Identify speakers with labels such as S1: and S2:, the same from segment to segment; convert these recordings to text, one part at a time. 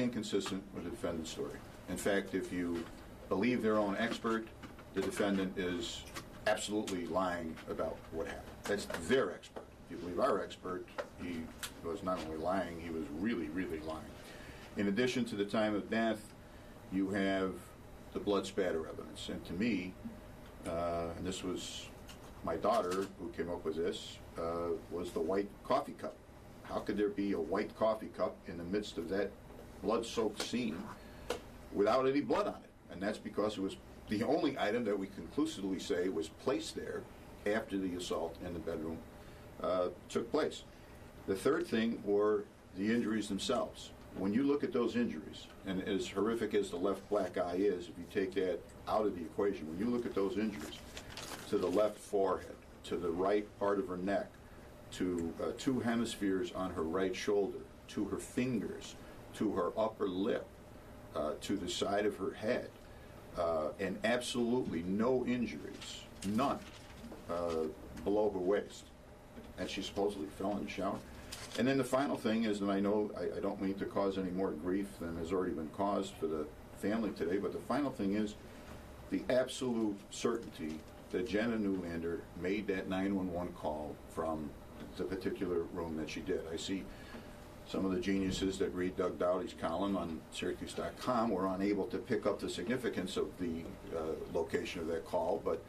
S1: inconsistent with the defendant's story. In fact, if you believe their own expert, the defendant is absolutely lying about what happened. That's their expert. If you believe our expert, he was not only lying, he was really, really lying. In addition to the time of death, you have the blood spatter evidence. And to me, and this was my daughter who came up with this, was the white coffee cup. How could there be a white coffee cup in the midst of that blood-soaked scene without any blood on it? And that's because it was the only item that we conclusively say was placed there after the assault in the bedroom took place. The third thing were the injuries themselves. When you look at those injuries, and as horrific as the left black eye is, if you take that out of the equation, when you look at those injuries, to the left forehead, to the right part of her neck, to two hemispheres on her right shoulder, to her fingers, to her upper lip, to the side of her head, and absolutely no injuries, none, below her waist. And she supposedly fell in the shower. And then the final thing is, and I know I don't mean to cause any more grief than has already been caused for the family today, but the final thing is the absolute certainty that Jenna Newlander made that 911 call from the particular room that she did. I see some of the geniuses that read Doug Dowdy's column on Syracuse.com were unable to pick up the significance of the location of that call, but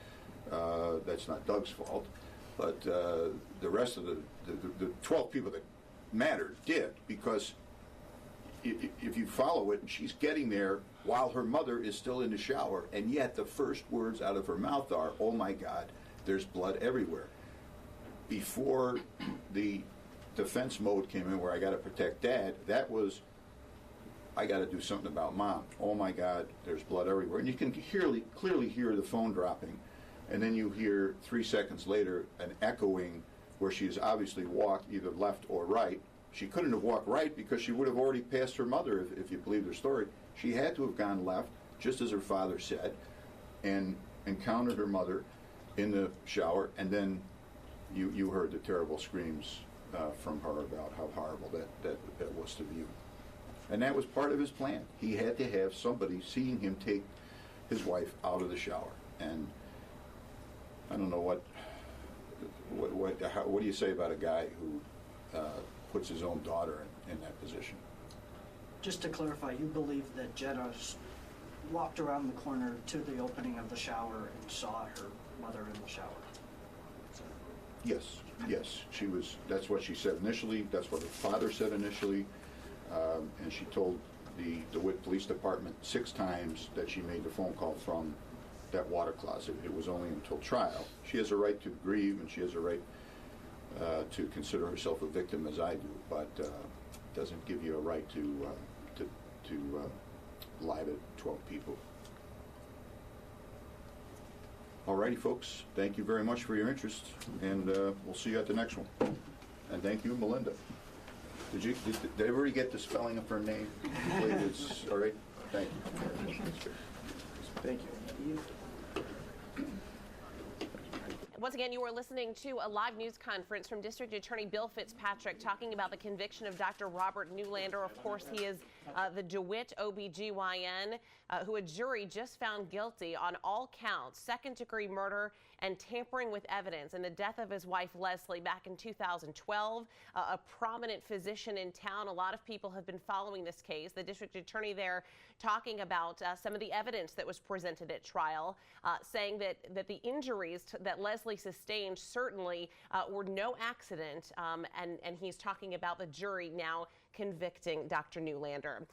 S1: that's not Doug's fault. But the rest of the 12 people that mattered did, because if you follow it, she's getting there while her mother is still in the shower, and yet the first words out of her mouth are, "Oh my God, there's blood everywhere." Before the defense mode came in, where I got to protect Dad, that was, I got to do something about Mom. Oh my God, there's blood everywhere. And you can clearly hear the phone dropping, and then you hear 3 seconds later an echoing where she has obviously walked either left or right. She couldn't have walked right because she would have already passed her mother, if you believe her story. She had to have gone left, just as her father said, and encountered her mother in the shower, and then you heard the terrible screams from her about how horrible that was to view. And that was part of his plan. He had to have somebody seeing him take his wife out of the shower. And I don't know what do you say about a guy who puts his own daughter in that position?
S2: Just to clarify, you believe that Jenna walked around the corner to the opening of the shower and saw her mother in the shower?
S1: Yes, she was. That's what she said initially. That's what her father said initially, and she told the DeWitt Police Department 6 times that she made the phone call from that water closet. It was only until trial. She has a right to grieve, and she has a right to consider herself a victim, as I do, but doesn't give you a right to lie to 12 people. Alrighty, folks. Thank you very much for your interest, and we'll see you at the next one. And thank you, Melinda. Did everybody get the spelling of her name? It's all right. Thank you. Thank you.
S3: Once again, you are listening to a live news conference from District Attorney Bill Fitzpatrick talking about the conviction of Dr. Robert Newlander. Of course, he is the DeWitt OBGYN, who a jury just found guilty on all counts, second-degree murder and tampering with evidence in the death of his wife, Leslie, back in 2012. A prominent physician in town. A lot of people have been following this case. The district attorney there talking about some of the evidence that was presented at trial, saying that the injuries that Leslie sustained certainly were no accident, and he's talking about the jury now convicting Dr. Newlander.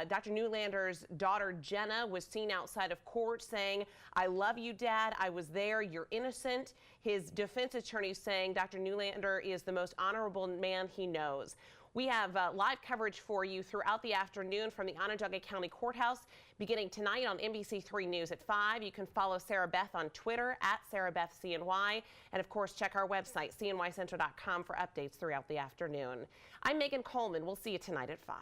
S3: Dr. Newlander's daughter, Jenna, was seen outside of court saying, "I love you, Dad. I was there. You're innocent." His defense attorney saying Dr. Newlander is the most honorable man he knows. We have live coverage for you throughout the afternoon from the Onondaga County Courthouse, beginning tonight on NBC3 News at 5. You can follow Sarah Beth on Twitter at SarahBethCNY. And, of course, check our website, cnycentral.com, for updates throughout the afternoon. I'm Megan Coleman. We'll see you tonight at 5.